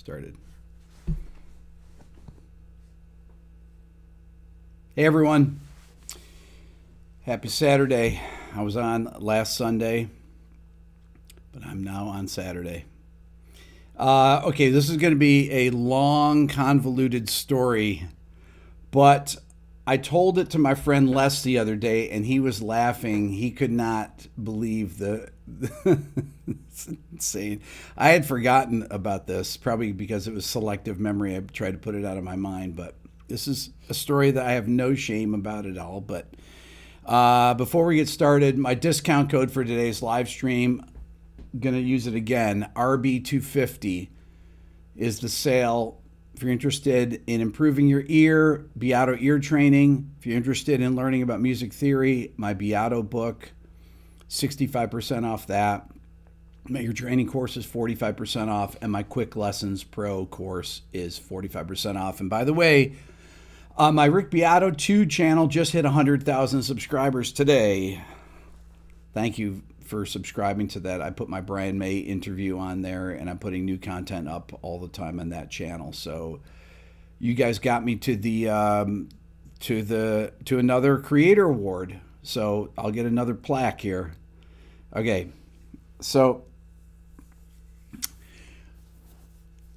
Started. Hey everyone. Happy Saturday. I was on last Sunday, but I'm now on Saturday. Okay, this is going to be a long, convoluted story, but I told it to my friend Les the other day, and he was laughing. He could not believe the. It's insane. I had forgotten about this, probably because it was selective memory. I tried to put it out of my mind, but this is a story that I have no shame about at all. But before we get started, my discount code for today's live stream, I'm going to use it again. RB250 is the sale. If you're interested in improving your ear, Beato ear training. If you're interested in learning about music theory, my Beato book, 65% off that. My ear training course is 45% off, and my Quick Lessons Pro course is 45% off. And by the way, my Rick Beato 2 channel just hit 100,000 subscribers today. Thank you for subscribing to that. I put my Brian May interview on there, and I'm putting new content up all the time on that channel. So you guys got me to another creator award. So I'll get another plaque here. Okay. So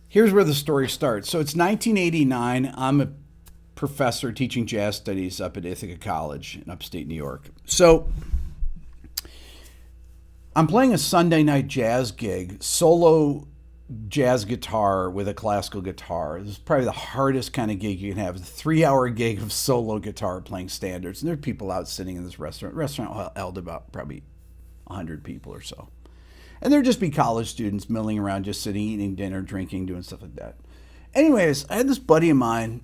here's where the story starts. So it's 1989. I'm a professor teaching jazz studies up at Ithaca College in upstate New York. So I'm playing a Sunday night jazz gig, solo jazz guitar with a classical guitar. This is probably the hardest kind of gig you can have. It's a 3-hour gig of solo guitar playing standards. And there are people out sitting in this restaurant. The restaurant held about probably 100 people or so. And there'd just be college students milling around, just sitting, eating dinner, drinking, doing stuff like that. Anyways, I had this buddy of mine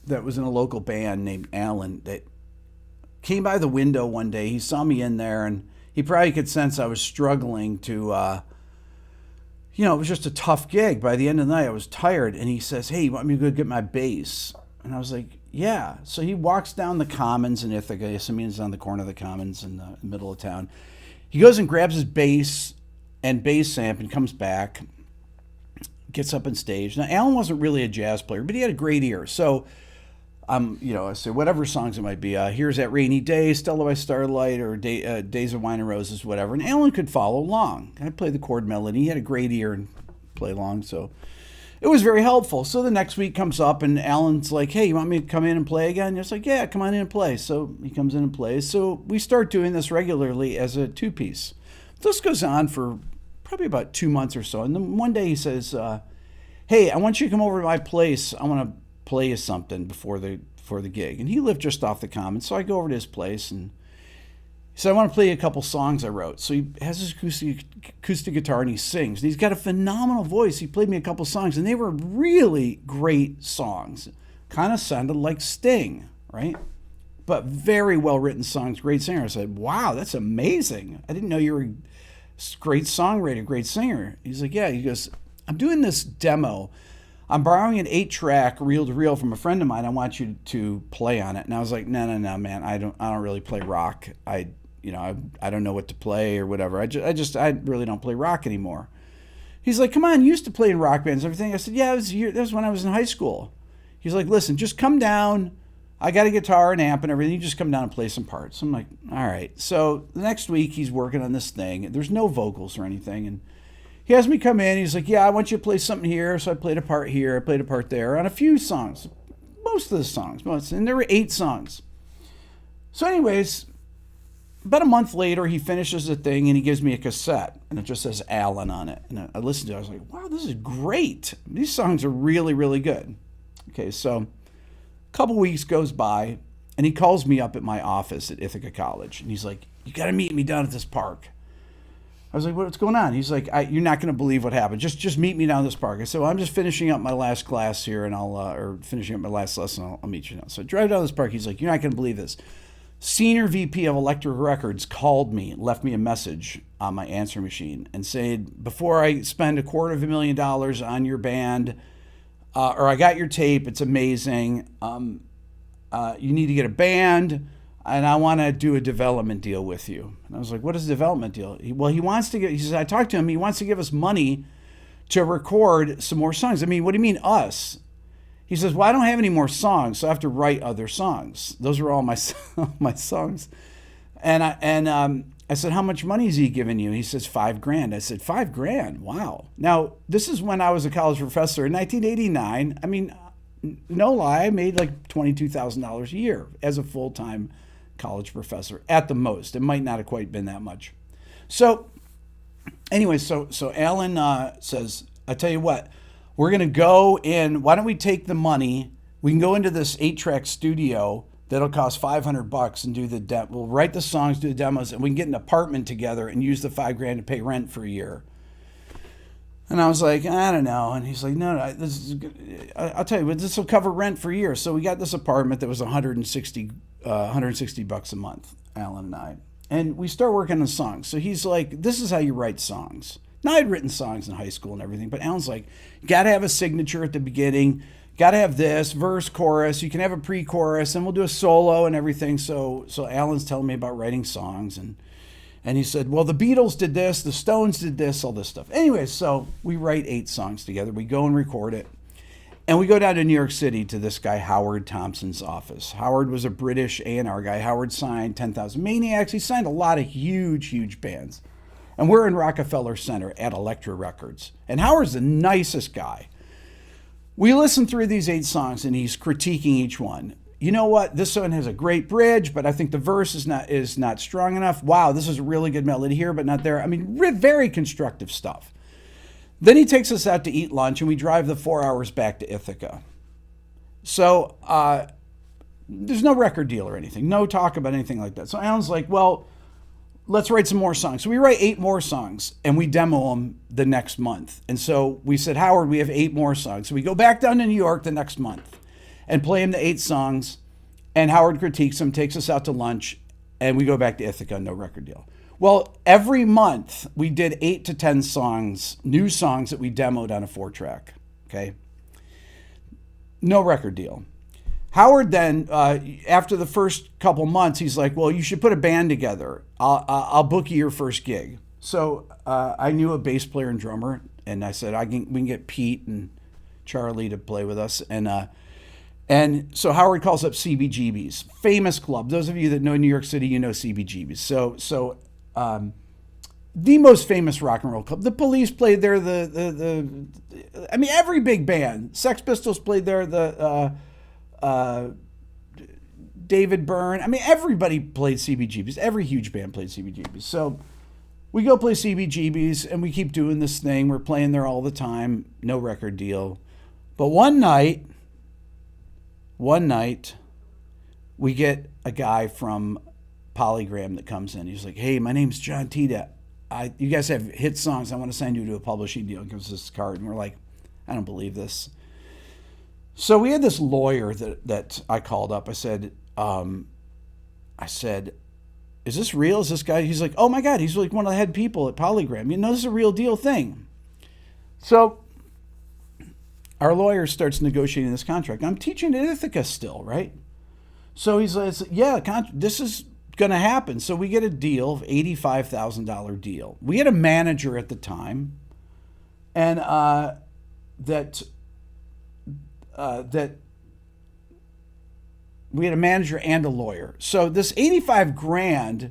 that was in a local band named Alan that came by the window one day. He saw me in there, and he probably could sense I was struggling to, it was just a tough gig. By the end of the night, I was tired. And he says, "Hey, you want me to go get my bass?" And I was like, "Yeah." So he walks down the Commons in Ithaca. It's on the corner of the Commons in the middle of town. He goes and grabs his bass and bass amp and comes back, gets up on stage. Now, Alan wasn't really a jazz player, but he had a great ear. So I say whatever songs it might be. Here's That Rainy Day, Stella by Starlight, or Days of Wine and Roses, whatever. And Alan could follow along. I played the chord melody. He had a great ear and play along, so it was very helpful. So the next week comes up, and Alan's like, "Hey, you want me to come in and play again?" And it's like, "Yeah, come on in and play." So he comes in and plays. So we start doing this regularly as a two-piece. This goes on for probably about 2 months or so. And then one day he says, "Hey, I want you to come over to my place. I want to play you something before the gig." And he lived just off the Common, so I go over to his place, and he said, "I want to play you a couple songs I wrote." So he has his acoustic guitar, and he sings. And he's got a phenomenal voice. He played me a couple songs, and they were really great songs. Kind of sounded like Sting, right? But very well-written songs, great singer. I said, "Wow, that's amazing. I didn't know you were a great songwriter, great singer." He's like, "Yeah." He goes, "I'm doing this demo. I'm borrowing an 8-track reel-to-reel from a friend of mine. I want you to play on it." And I was like, No, man. I don't really play rock. I don't know what to play or whatever. I really don't play rock anymore. He's like, "Come on, you used to play in rock bands and everything." I said, "Yeah, that was when I was in high school." He's like, "Listen, just come down. I got a guitar and amp and everything. You just come down and play some parts." I'm like, "All right." So the next week he's working on this thing. There's no vocals or anything, and he has me come in. He's like, "Yeah, I want you to play something here." So I played a part here. I played a part there on a few songs. Most of the songs. And there were 8 songs. So anyways, about a month later, he finishes the thing, and he gives me a cassette. And it just says Alan on it. And I listened to it. I was like, "Wow, this is great. These songs are really, really good." Okay, so a couple weeks goes by, and he calls me up at my office at Ithaca College. And he's like, "You got to meet me down at this park." I was like, "What's going on?" He's like, "You're not going to believe what happened. Just meet me down this park." I said, "Well, I'm just finishing up my last class here, and or finishing up my last lesson. I'll meet you now." So I drive down this park. He's like, "You're not going to believe this. Senior VP of Electric Records called me, left me a message on my answer machine, and said, before I spend $250,000 on your band, or I got your tape, it's amazing. You need to get a band, and I want to do a development deal with you." And I was like, "What is a development deal?" He says, "I talked to him. He wants to give us money to record some more songs. I mean, what do you mean us? He says, well, I don't have any more songs, so I have to write other songs. Those are all my my songs. I said, how much money is he giving you? He says, $5,000. I said, $5,000? Wow. Now, this is when I was a college professor in 1989. I mean, no lie, I made like $22,000 a year as a full-time college professor at the most. It might not have quite been that much. So anyway, so Alan says, I tell you what, we're going to go in. Why don't we take the money? We can go into this 8-track studio that'll cost $500 and do the we'll write the songs, do the demos, and we can get an apartment together and use the $5,000 to pay rent for a year. And I was like, I don't know. And he's like, no, this is good. I'll tell you what, this will cover rent for a year. So we got this apartment that was $160 a month, Alan and I. And we start working on songs. So he's like, this is how you write songs. Now, I'd written songs in high school and everything, but Alan's like, you got to have a signature at the beginning. Got to have this, verse, chorus. You can have a pre-chorus, and we'll do a solo and everything. So Alan's telling me about writing songs. And he said, well, the Beatles did this, the Stones did this, all this stuff. Anyway, so we write 8 songs together. We go and record it. And we go down to New York City to this guy, Howard Thompson's office. Howard was a British A&R guy. Howard signed 10,000 Maniacs. He signed a lot of huge, huge bands. And we're in Rockefeller Center at Elektra Records. And Howard's the nicest guy. We listen through these 8 songs, and he's critiquing each one. You know what? This one has a great bridge, but I think the verse is not strong enough. Wow, this is a really good melody here, but not there. I mean, very constructive stuff. Then he takes us out to eat lunch, and we drive the 4 hours back to Ithaca. So there's no record deal or anything, no talk about anything like that. So Alan's like, well, let's write some more songs. So we write 8 more songs, and we demo them the next month. And so we said, Howard, we have 8 more songs. So we go back down to New York the next month and play him the 8 songs. And Howard critiques them, takes us out to lunch, and we go back to Ithaca, no record deal. Well, every month we did 8 to 10 songs, new songs that we demoed on a 4-track. Okay. No record deal. Howard then, after the first couple months, he's like, well, you should put a band together. I'll book you your first gig. So I knew a bass player and drummer, and I said, we can get Pete and Charlie to play with us. And so Howard calls up CBGB's, famous club. Those of you that know New York City, you know CBGB's. So the most famous rock and roll club. The Police played there. I mean, every big band. Sex Pistols played there. David Byrne. I mean, everybody played CBGB's. Every huge band played CBGB's. So we go play CBGB's, and we keep doing this thing. We're playing there all the time. No record deal. But one night, we get a guy from Polygram that comes in. He's like, hey, my name's John Tita. You guys have hit songs. I want to sign you to a publishing deal. He gives us this card. And we're like, I don't believe this. So we had this lawyer that I called up. I said, is this real? Is this guy? He's like, oh my God, he's like one of the head people at Polygram. You know, this is a real deal thing. So our lawyer starts negotiating this contract. I'm teaching at Ithaca still, right? So he's like, yeah, this is going to happen. So we get a deal, $85,000 deal. We had a manager at the time, and that we had a manager and a lawyer. So this $85,000,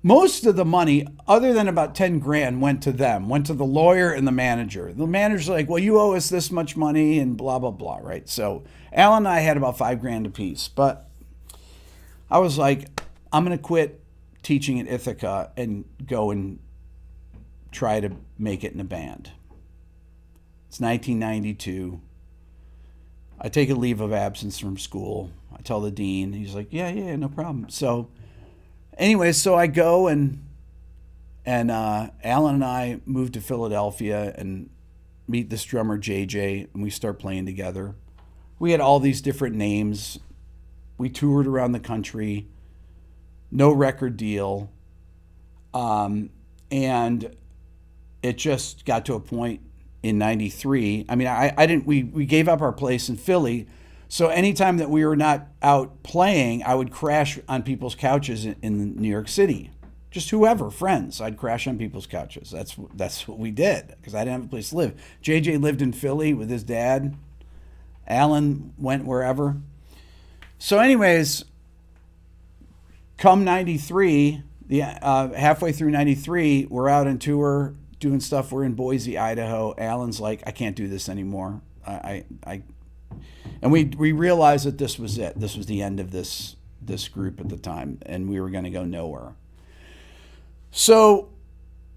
most of the money, other than about $10,000, went to them, went to the lawyer and the manager. The manager's like, well, you owe us this much money and blah, blah, blah, right? So Alan and I had about $5,000 apiece, but I was like, I'm going to quit teaching at Ithaca and go and try to make it in a band. It's 1992. I take a leave of absence from school. I tell the dean. He's like, yeah, no problem. So anyway, so I go and Alan and I move to Philadelphia and meet this drummer, JJ, and we start playing together. We had all these different names. We toured around the country. No record deal. And it just got to a point in 93. I mean, we gave up our place in Philly. So anytime that we were not out playing, I would crash on people's couches in New York City. Just whoever, friends. I'd crash on people's couches. That's what we did because I didn't have a place to live. JJ lived in Philly with his dad. Alan went wherever. So anyways, come 93, halfway through 93, we're out on tour doing stuff. We're in Boise, Idaho. Alan's like, I can't do this anymore. And we realized that this was it. This was the end of this group at the time, and we were going to go nowhere. So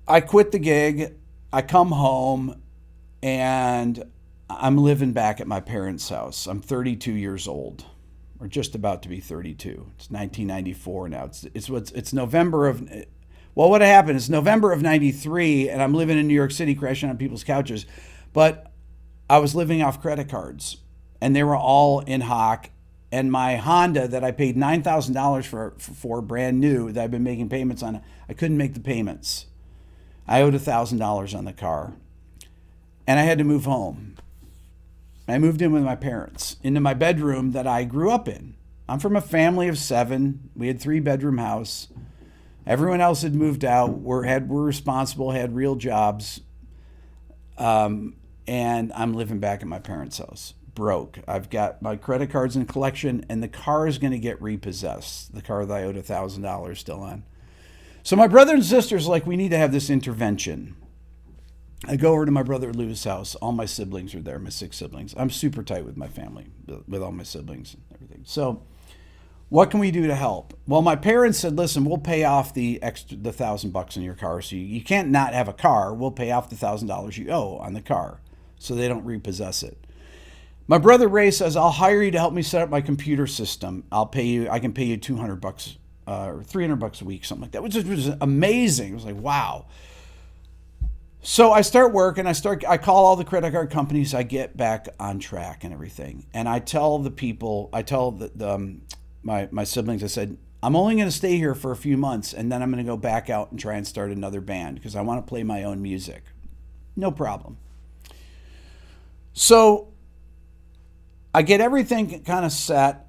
I quit the gig. I come home, and I'm living back at my parents' house. I'm 32 years old, or just about to be 32. It's 1994 now. It's November of. Well, what happened is November of 93, and I'm living in New York City, crashing on people's couches. But I was living off credit cards, and they were all in hock. And my Honda that I paid $9,000 for brand new, that I've been making payments on, I couldn't make the payments. I owed $1,000 on the car. And I had to move home. I moved in with my parents into my bedroom that I grew up in. I'm from a family of 7. We had 3-bedroom house. Everyone else had moved out, were responsible, had real jobs. And I'm living back at my parents' house, broke. I've got my credit cards in collection, and the car is going to get repossessed. The car that I owed $1,000 still on. So my brother and sister's like, we need to have this intervention. I go over to my brother Lou's house. All my siblings are there, my 6 siblings. I'm super tight with my family, with all my siblings and everything. So what can we do to help? Well, my parents said, listen, we'll pay off the $1,000 in your car. So you can't not have a car. We'll pay off the $1,000 you owe on the car so they don't repossess it. My brother Ray says, I'll hire you to help me set up my computer system. I can pay you $200 or $300 a week, something like that, which was amazing. It was like, wow. So I start work and I call all the credit card companies. I get back on track and everything. And I tell the people, my siblings, I said, I'm only going to stay here for a few months, and then I'm going to go back out and try and start another band because I want to play my own music. No problem. So I get everything kind of set.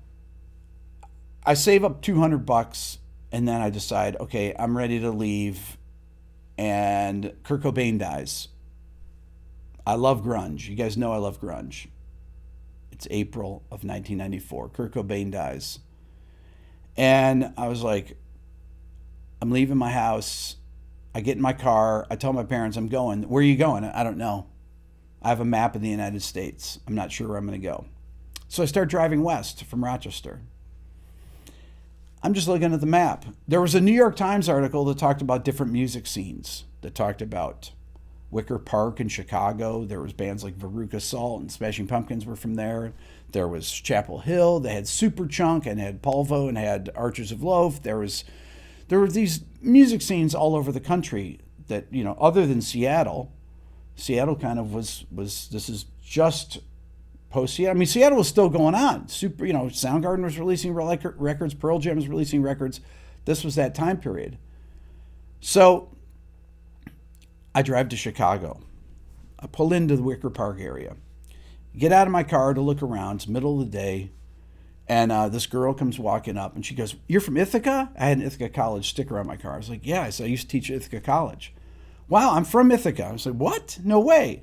I save up $200, and then I decide, okay, I'm ready to leave. And Kurt Cobain dies. I love grunge. You guys know I love grunge. It's April of 1994. Kurt Cobain dies. And I was like, I'm leaving my house. I get in my car. I tell my parents I'm going. Where are you going? I don't know. I have a map of the United States. I'm not sure where I'm going to go. So I start driving west from Rochester. I'm just looking at the map. There was a New York Times article that talked about different music scenes, that talked about Wicker Park in Chicago. There was bands like Veruca Salt and Smashing Pumpkins were from there. There was Chapel Hill. They had Superchunk and had Polvo and had Archers of Loaf. There were these music scenes all over the country that, other than Seattle. Seattle kind of was this is just post-Seattle. I mean, Seattle was still going on. Soundgarden was releasing records. Pearl Jam was releasing records. This was that time period. So I drive to Chicago. I pull into the Wicker Park area. Get out of my car to look around. It's middle of the day. And this girl comes walking up, and she goes, "You're from Ithaca?" I had an Ithaca College sticker on my car. I was like, "Yeah." I said, "I used to teach at Ithaca College." "Wow, I'm from Ithaca." I was like, "What? No way."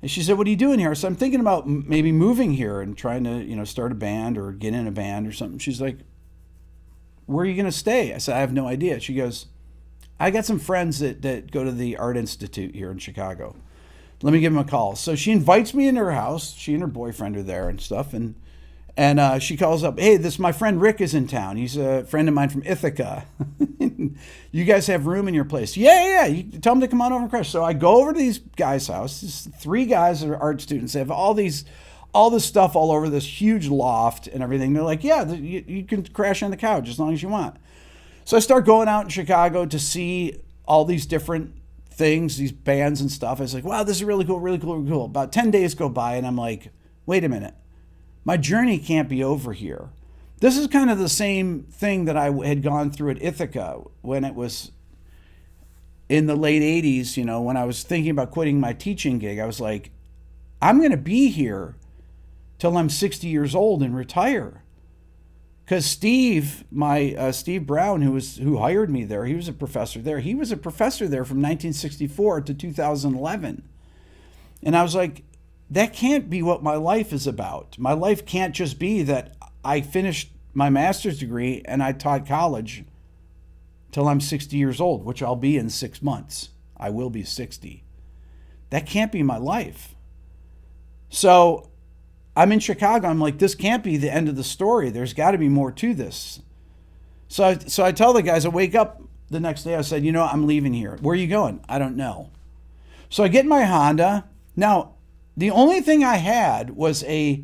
And she said, "What are you doing here?" So I'm thinking about maybe moving here and trying to, start a band or get in a band or something. She's like, "Where are you going to stay?" I said, "I have no idea." She goes, "I got some friends that go to the Art Institute here in Chicago. Let me give them a call." So she invites me into her house. She and her boyfriend are there and stuff. And she calls up, "Hey, my friend Rick is in town. He's a friend of mine from Ithaca. You guys have room in your place?" Yeah. You tell them to come on over and crash. So I go over to these guys' house. These 3 guys that are art students. They have all this stuff all over this huge loft and everything. They're like, "Yeah, you can crash on the couch as long as you want." So I start going out in Chicago to see all these different things, these bands and stuff. I was like, "Wow, this is really cool, really cool, really cool." About 10 days go by, and I'm like, wait a minute. My journey can't be over here. This is kind of the same thing that I had gone through at Ithaca when it was in the late 80s, when I was thinking about quitting my teaching gig. I was like, I'm going to be here till I'm 60 years old and retire. Because Steve, my Steve Brown, who hired me there, he was a professor there. He was a professor there from 1964 to 2011. And I was like, that can't be what my life is about. My life can't just be that I finished my master's degree and I taught college till I'm 60 years old, which I'll be in 6 months. I will be 60. That can't be my life. So I'm in Chicago. I'm like, this can't be the end of the story. There's got to be more to this. So I tell the guys, I wake up the next day. I said, I'm leaving here. Where are you going? I don't know. So I get in my Honda. Now, the only thing I had was a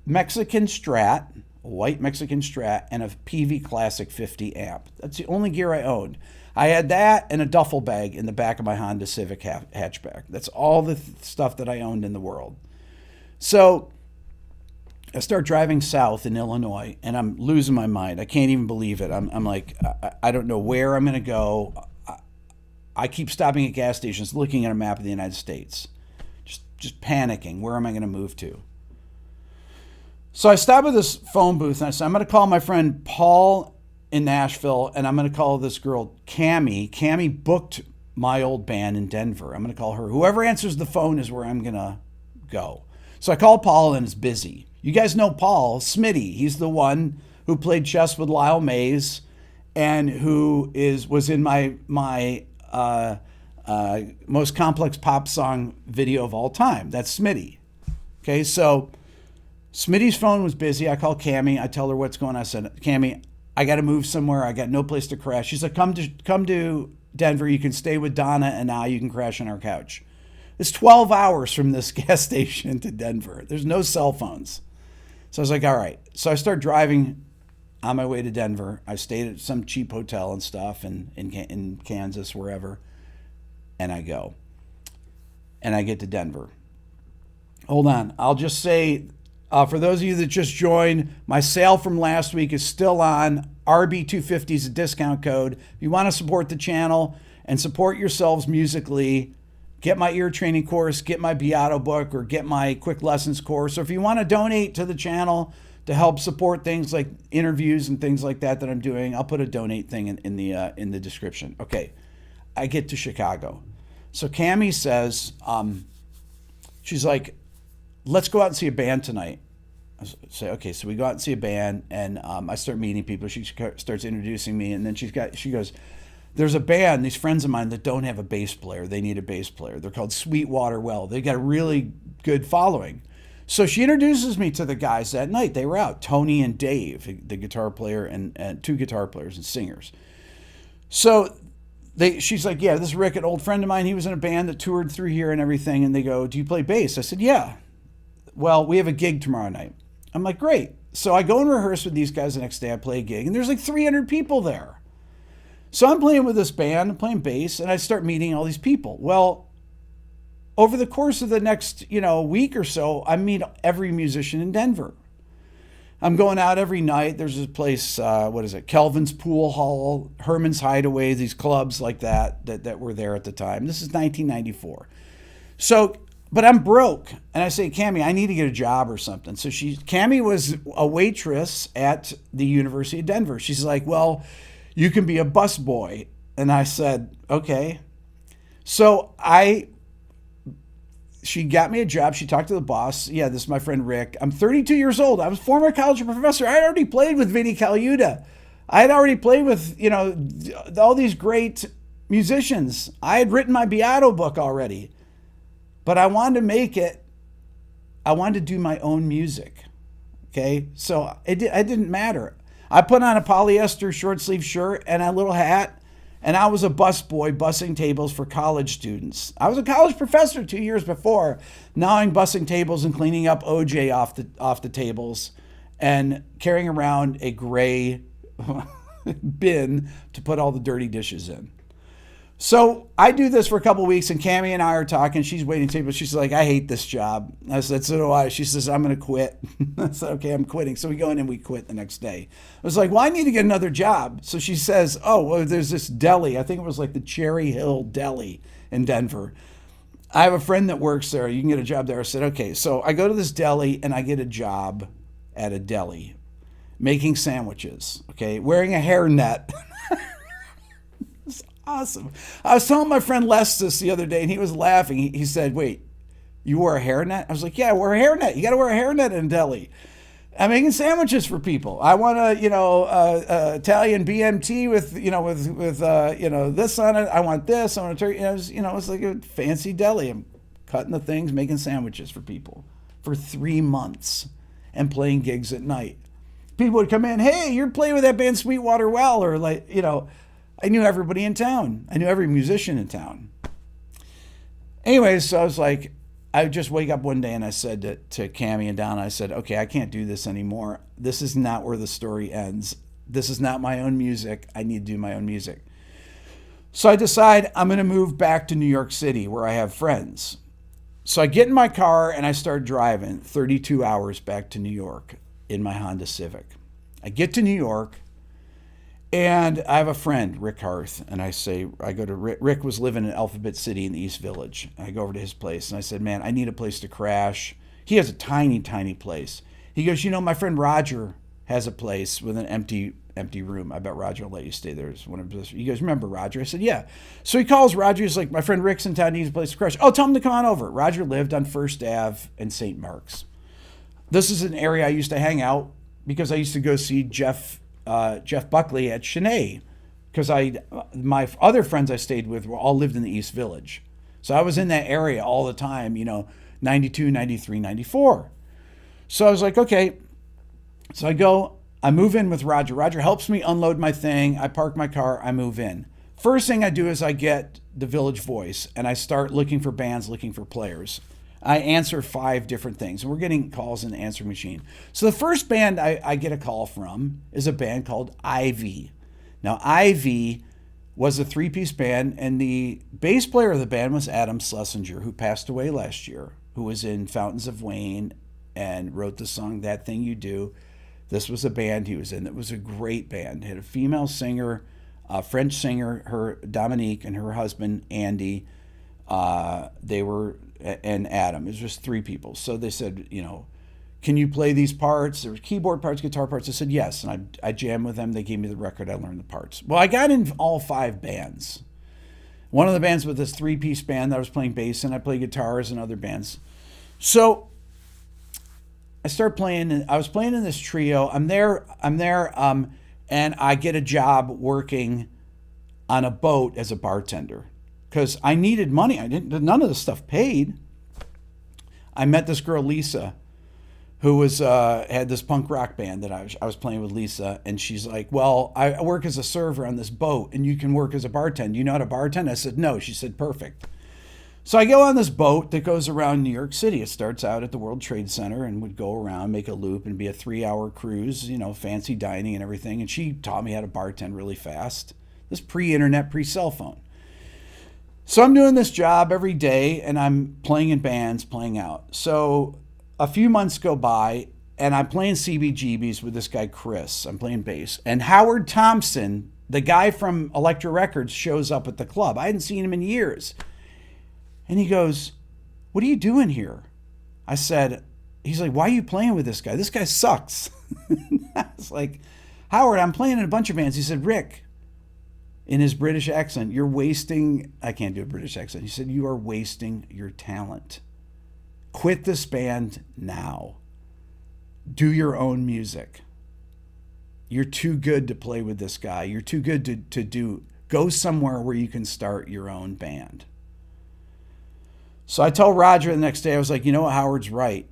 Mexican Strat, a white Mexican Strat, and a PV Classic 50 amp. That's the only gear I owned. I had that and a duffel bag in the back of my Honda Civic hatchback. That's all the stuff that I owned in the world. So I start driving south in Illinois, and I'm losing my mind. I can't even believe it. I'm like, I don't know where I'm going to go. I keep stopping at gas stations, looking at a map of the United States, just panicking. Where am I going to move to? So I stop at this phone booth, and I said, I'm going to call my friend Paul in Nashville, and I'm going to call this girl Cammie. Cammie booked my old band in Denver. I'm going to call her. Whoever answers the phone is where I'm going to go. So I call Paul, and it's busy. You guys know Paul, Smitty. He's the one who played chess with Lyle Mays and who was in my most complex pop song video of all time. That's Smitty. Okay, so Smitty's phone was busy. I call Cammie. I tell her what's going on. I said, Cammie, I got to move somewhere. I got no place to crash. She's like, come to Denver. You can stay with Donna, and now you can crash on our couch. It's 12 hours from this gas station to Denver. There's no cell phones. So I was like, all right. So I start driving on my way to Denver. I stayed at some cheap hotel and stuff in Kansas, wherever. And I go. And I get to Denver. Hold on. I'll just say, for those of you that just joined, my sale from last week is still on. RB250 is a discount code. If you want to support the channel and support yourselves musically, get my ear training course, get my Beato book, or get my quick lessons course. Or if you want to donate to the channel to help support things like interviews and things like that I'm doing, I'll put a donate thing in the description. Okay, I get to Chicago. So Cammie says, she's like, let's go out and see a band tonight. I say, okay, so we go out and see a band, and I start meeting people. She starts introducing me, and then she goes, there's a band, these friends of mine that don't have a bass player. They need a bass player. They're called Sweetwater Well. They got a really good following. So she introduces me to the guys that night. They were out, Tony and Dave, the guitar player, and two guitar players and singers. So she's like, yeah, this is Rick, an old friend of mine. He was in a band that toured through here and everything. And they go, do you play bass? I said, yeah. Well, we have a gig tomorrow night. I'm like, great. So I go and rehearse with these guys the next day. I play a gig, and there's like 300 people there. So I'm playing with this band, I'm playing bass, and I start meeting all these people. Well, over the course of the next, week or so, I meet every musician in Denver. I'm going out every night. There's this place, Kelvin's Pool Hall, Herman's Hideaway, these clubs like that were there at the time. This is 1994. So, but I'm broke. And I say, Cammie, I need to get a job or something. So Cammie was a waitress at the University of Denver. She's like, well, you can be a busboy. And I said, okay. So she got me a job. She talked to the boss. Yeah, this is my friend Rick. I'm 32 years old. I was a former college professor. I had already played with Vinnie Colaiuta. I had already played with, all these great musicians. I had written my Beato book already. But I wanted to make it, I wanted to do my own music. Okay? So it didn't matter. I put on a polyester short sleeve shirt and a little hat, and I was a busboy bussing tables for college students. I was a college professor 2 years before. Now I'm bussing tables and cleaning up OJ off the tables and carrying around a gray bin to put all the dirty dishes in. So I do this for a couple of weeks, and Cammie and I are talking. She's waiting tables. She's like, I hate this job. I said, so do I. She says, I'm going to quit. I said, okay, I'm quitting. So we go in and we quit the next day. I was like, well, I need to get another job. So she says, oh, well, there's this deli. I think it was like the Cherry Hill Deli in Denver. I have a friend that works there. You can get a job there. I said, okay. So I go to this deli, and I get a job at a deli. making sandwiches, okay, wearing a hairnet. It's awesome. I was telling my friend Les this the other day, and he was laughing. He said, "Wait, you wore a hairnet?" I was like, "Yeah, I wore a hairnet. You got to wear a hairnet in Deli. I'm making sandwiches for people. I want a, Italian BMT with, this on it. I want this. I want a turkey. It's like a fancy deli. I'm cutting the things, making sandwiches for people for 3 months and playing gigs at night. People would come in, hey, you're playing with that band Sweetwater Well, or I knew everybody in town. I knew every musician in town. Anyways, so I was like, I would just wake up one day and I said to Cammie and Donna, I said, okay, I can't do this anymore. This is not where the story ends. This is not my own music. I need to do my own music. So I decide I'm going to move back to New York City where I have friends. So I get in my car and I start driving 32 hours back to New York in my Honda Civic. I get to New York and I have a friend, Rick Harth, and I go to Rick. Rick was living in Alphabet City in the East Village. I go over to his place and I said, man, I need a place to crash. He has a tiny, tiny place. He goes, my friend Roger has a place with an empty room. I bet Roger will let you stay there. He goes, remember Roger? I said, yeah. So he calls Roger. He's like, my friend Rick's in town, needs a place to crash. Oh, tell him to come on over. Roger lived on First Ave and St. Mark's. This is an area I used to hang out because I used to go see Jeff Buckley at Chennai, because my other friends I stayed with all lived in the East Village. So I was in that area all the time, 92, 93, 94. So I was like, okay. So I move in with Roger. Roger helps me unload my thing. I park my car, I move in. First thing I do is I get the Village Voice and I start looking for bands, looking for players. I answer 5 different things, and we're getting calls in the answering machine. So the first band I get a call from is a band called Ivy. Now, Ivy was a 3-piece band, and the bass player of the band was Adam Schlesinger, who passed away last year, who was in Fountains of Wayne and wrote the song That Thing You Do. This was a band he was in. It was a great band. It had a female singer, a French singer, her Dominique, and her husband, Andy. And Adam. It was just 3 people. So they said, can you play these parts? There were keyboard parts, guitar parts. I said, yes. And I jammed with them. They gave me the record. I learned the parts. Well, I got in all 5 bands. One of the bands with this 3-piece band that I was playing bass in. I played guitars in other bands. So I started playing, and I was playing in this trio. I'm there, and I get a job working on a boat as a bartender, because I needed money. None of the stuff paid. I met this girl, Lisa, who had this punk rock band that I was playing with Lisa, and she's like, well, I work as a server on this boat, and you can work as a bartender. You know how to bartend? I said, no. She said, perfect. So I go on this boat that goes around New York City. It starts out at the World Trade Center and would go around, make a loop, and be a 3-hour cruise, fancy dining and everything. And she taught me how to bartend really fast. This pre-internet, pre-cell phone. So I'm doing this job every day, and I'm playing in bands, playing out. So a few months go by, and I'm playing CBGBs with this guy, Chris. I'm playing bass. And Howard Thompson, the guy from Elektra Records, shows up at the club. I hadn't seen him in years. And he goes, what are you doing here? I said, he's like, why are you playing with this guy? This guy sucks. I was like, Howard, I'm playing in a bunch of bands. He said, Rick, in his British accent, you're wasting, I can't do a British accent. He said, you are wasting your talent. Quit this band now. Do your own music. You're too good to play with this guy. You're too good to go somewhere where you can start your own band. So I tell Roger the next day, I was like, what, Howard's right.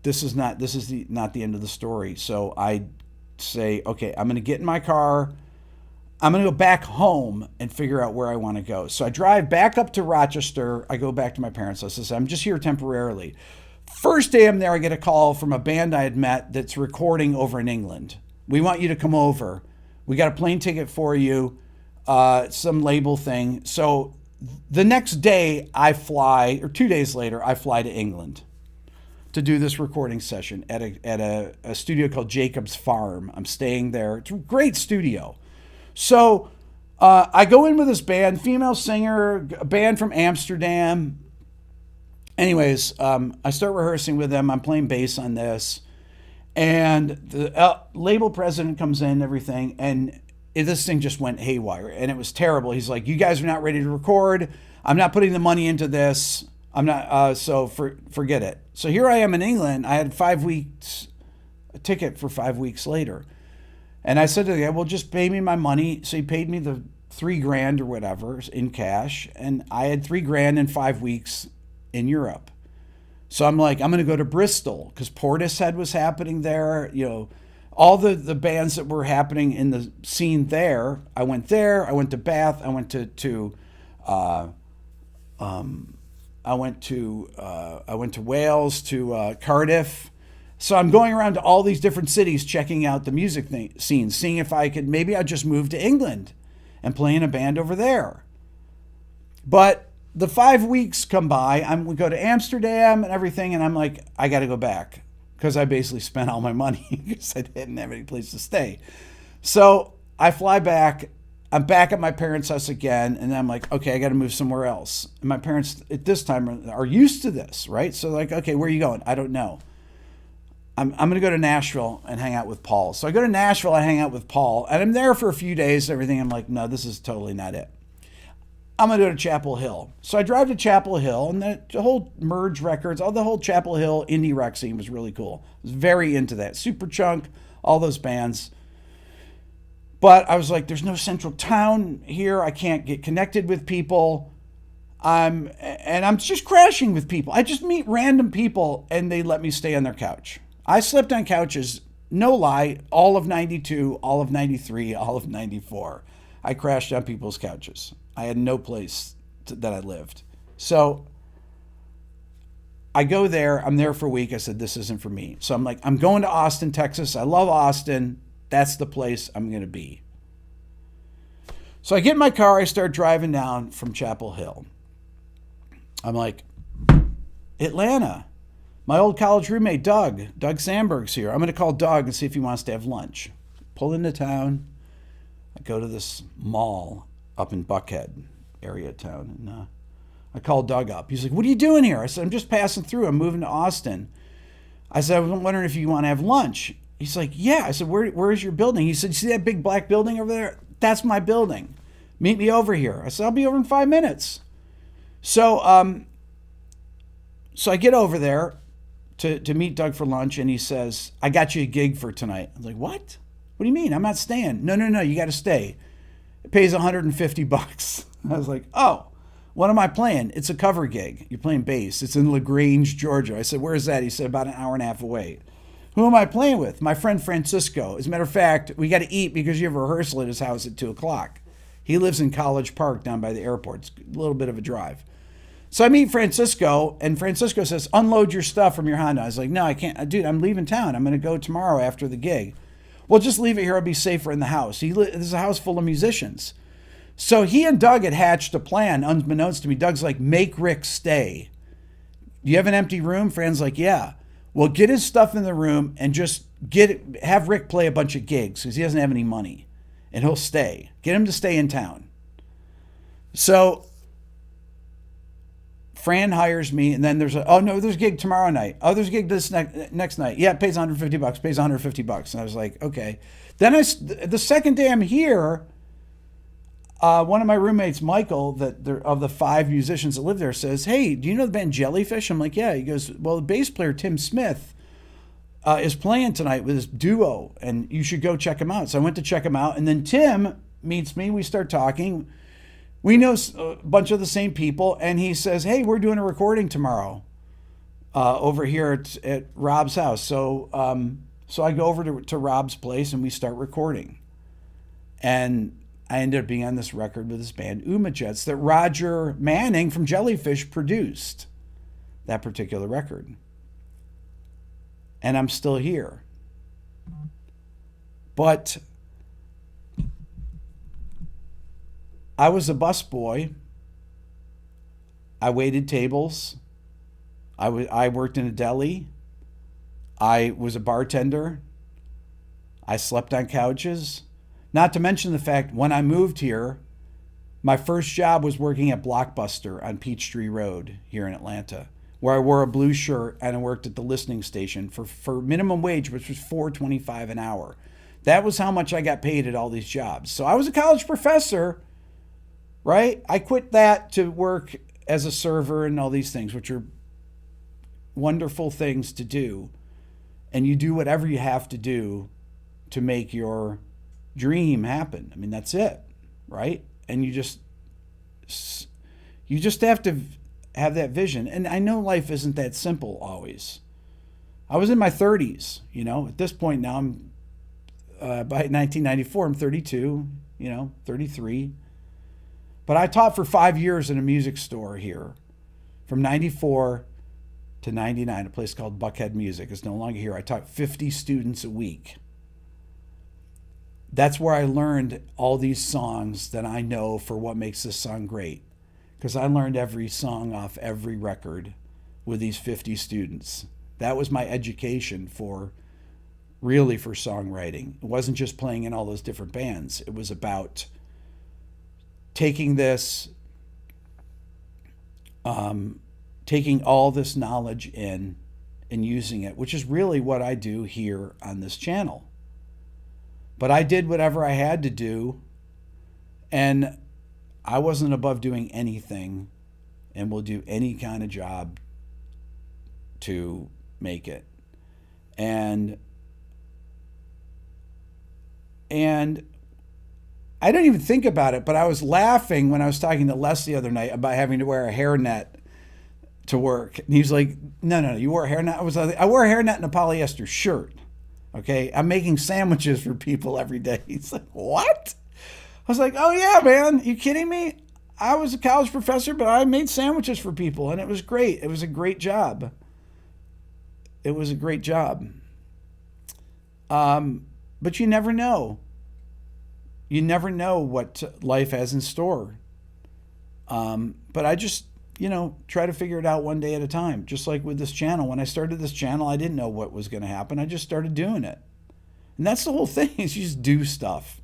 This is not the end of the story. So I say, okay, I'm going to get in my car. I'm going to go back home and figure out where I want to go. So I drive back up to Rochester. I go back to my parents' house. I say, I'm just here temporarily. First day I'm there, I get a call from a band I had met that's recording over in England. We want you to come over. We got a plane ticket for you, some label thing. So the next day I fly, or 2 days later, I fly to England to do this recording session at a studio called Jacob's Farm. I'm staying there. It's a great studio. So I go in with this band, female singer, a band from Amsterdam. Anyways, I start rehearsing with them. I'm playing bass on this. And the label president comes in and everything, and this thing just went haywire, and it was terrible. He's like, "You guys are not ready to record. I'm not putting the money into this. I'm not. Forget it." So here I am in England. I had 5 weeks, a ticket for 5 weeks later, and I said to the guy, "Well, just pay me my money." So he paid me the $3,000 or whatever in cash, and I had $3,000 in 5 weeks in Europe. So I'm like, I'm going to go to Bristol because Portishead was happening there. All the bands that were happening in the scene there. I went there. I went to Bath. I went to Wales, to Cardiff. So I'm going around to all these different cities, checking out the music scenes, seeing if I could, maybe I'd just move to England and play in a band over there. But the 5 weeks come by, we go to Amsterdam and everything, and I'm like, I got to go back because I basically spent all my money because I didn't have any place to stay. So I fly back. I'm back at my parents' house again, and I'm like, okay, I got to move somewhere else. And my parents at this time are used to this, right? So like, okay, where are you going? I don't know. I'm going to go to Nashville and hang out with Paul. So I go to Nashville, I hang out with Paul, and I'm there for a few days and everything. I'm like, no, this is totally not it. I'm going to go to Chapel Hill. So I drive to Chapel Hill, and the whole Merge Records, the whole Chapel Hill indie rock scene was really cool. I was very into that. Superchunk, all those bands. But I was like, there's no central town here. I can't get connected with people. I'm just crashing with people. I just meet random people, and they let me stay on their couch. I slept on couches, no lie, all of 92, all of 93, all of 94. I crashed on people's couches. I had no place that I lived. So I go there. I'm there for a week. I said, this isn't for me. So I'm like, I'm going to Austin, Texas. I love Austin. That's the place I'm going to be. So I get in my car. I start driving down from Chapel Hill. I'm like, Atlanta. My old college roommate, Doug Sandberg's here. I'm going to call Doug and see if he wants to have lunch. Pull into town. I go to this mall up in Buckhead area of town. And I called Doug up. He's like, what are you doing here? I said, I'm just passing through. I'm moving to Austin. I said, I was wondering if you want to have lunch. He's like, yeah. I said, where is your building? He said, you see that big black building over there? That's my building. Meet me over here. I said, I'll be over in 5 minutes. So I get over there to meet Doug for lunch, and he says, I got you a gig for tonight. I was like, what? What do you mean? I'm not staying. No, you got to stay. It pays $150. I was like, oh, what am I playing? It's a cover gig. You're playing bass. It's in LaGrange, Georgia. I said, where's that? He said, about an hour and a half away. Who am I playing with? My friend Francisco. As a matter of fact, we got to eat because you have a rehearsal at his house at 2 o'clock. He lives in College Park down by the airport. It's a little bit of a drive. So I meet Francisco, and Francisco says, unload your stuff from your Honda. I was like, no, I can't. Dude, I'm leaving town. I'm going to go tomorrow after the gig. Well, just leave it here. I'll be safer in the house. There's a house full of musicians. So he and Doug had hatched a plan, unbeknownst to me. Doug's like, make Rick stay. Do you have an empty room? Fran's like, yeah. Well, get his stuff in the room and just have Rick play a bunch of gigs because he doesn't have any money. And he'll stay. Get him to stay in town. So Fran hires me, and then there's a gig tomorrow night. Oh, there's a gig this next night. Yeah, it pays $150. Pays $150. And I was like, okay. Then the second day I'm here, one of my roommates, Michael, of the 5 musicians that live there, says, hey, do you know the band Jellyfish? I'm like, yeah. He goes, well, the bass player, Tim Smith, is playing tonight with his duo, and you should go check him out. So I went to check him out, and then Tim meets me. We start talking. We know a bunch of the same people, and he says, hey, we're doing a recording tomorrow over here at Rob's house. So I go over to Rob's place, and we start recording. And I ended up being on this record with this band, Uma Jets, that Roger Manning from Jellyfish produced, that particular record. And I'm still here. But I was a busboy. I waited tables. I worked in a deli. I was a bartender. I slept on couches. Not to mention the fact when I moved here, my first job was working at Blockbuster on Peachtree Road here in Atlanta, where I wore a blue shirt and I worked at the listening station for minimum wage, which was $4.25 an hour. That was how much I got paid at all these jobs. So I was a college professor, right? I quit that to work as a server and all these things, which are wonderful things to do. And you do whatever you have to do to make your dream happen. I mean, that's it, right? And you just have to have that vision. And I know life isn't that simple always. I was in my 30s, at this point now I'm by 1994, I'm 32, 33. But I taught for 5 years in a music store here from 94 to 99, a place called Buckhead Music. It's no longer here. I taught 50 students a week. That's where I learned all these songs that I know for what makes this song great. Because I learned every song off every record with these 50 students. That was my education for songwriting. It wasn't just playing in all those different bands. It was about taking this, taking all this knowledge in and using it, which is really what I do here on this channel. But I did whatever I had to do, and I wasn't above doing anything, and will do any kind of job to make it. And I don't even think about it, but I was laughing when I was talking to Les the other night about having to wear a hairnet to work. And he's like, no, you wore a hairnet? I wore a hairnet and a polyester shirt. Okay, I'm making sandwiches for people every day. He's like, what? I was like, oh yeah, man, you kidding me? I was a college professor, but I made sandwiches for people, and it was great. It was a great job. It was a great job. But you never know. You never know what life has in store. But I just, try to figure it out one day at a time. Just like with this channel. When I started this channel, I didn't know what was going to happen. I just started doing it. And that's the whole thing, is you just do stuff.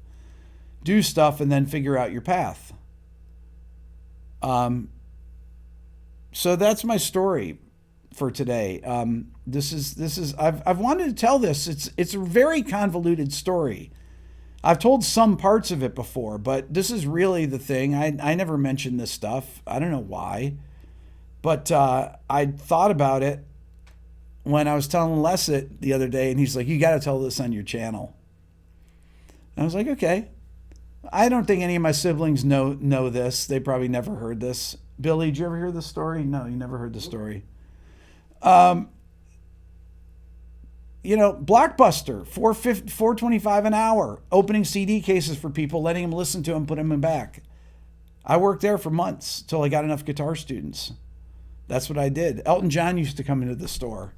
Do stuff and then figure out your path. So that's my story for today. This is I've wanted to tell this. It's a very convoluted story. I've told some parts of it before, but this is really the thing. I never mentioned this stuff. I don't know why, but I thought about it when I was telling Les it the other day, and he's like, you got to tell this on your channel. And I was like, okay. I don't think any of my siblings know this. They probably never heard this. Billy, did you ever hear this story? No, you never heard the story. Blockbuster, $4.25 an hour, opening CD cases for people, letting them listen to them, put them in back. I worked there for months till I got enough guitar students. That's what I did. Elton John used to come into the store,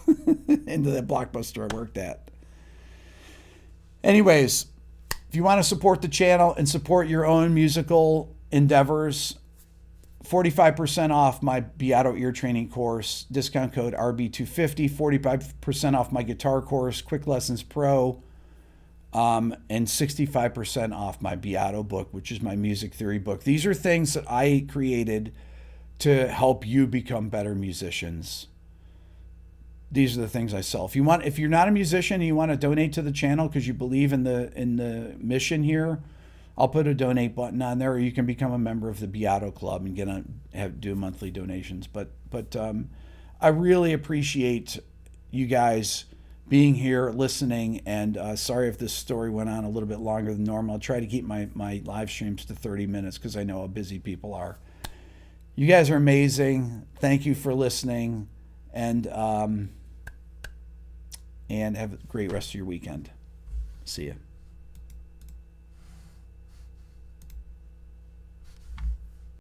into that Blockbuster I worked at. Anyways, if you want to support the channel and support your own musical endeavors, 45% off my Beato ear training course, discount code RB250, 45% off my guitar course, Quick Lessons Pro, and 65% off my Beato book, which is my music theory book. These are things that I created to help you become better musicians. These are the things I sell. If you're not a musician and you want to donate to the channel because you believe in the mission here, I'll put a donate button on there, or you can become a member of the Beato Club and do monthly donations. But I really appreciate you guys being here, listening, and sorry if this story went on a little bit longer than normal. I'll try to keep my live streams to 30 minutes because I know how busy people are. You guys are amazing. Thank you for listening, and have a great rest of your weekend. See ya.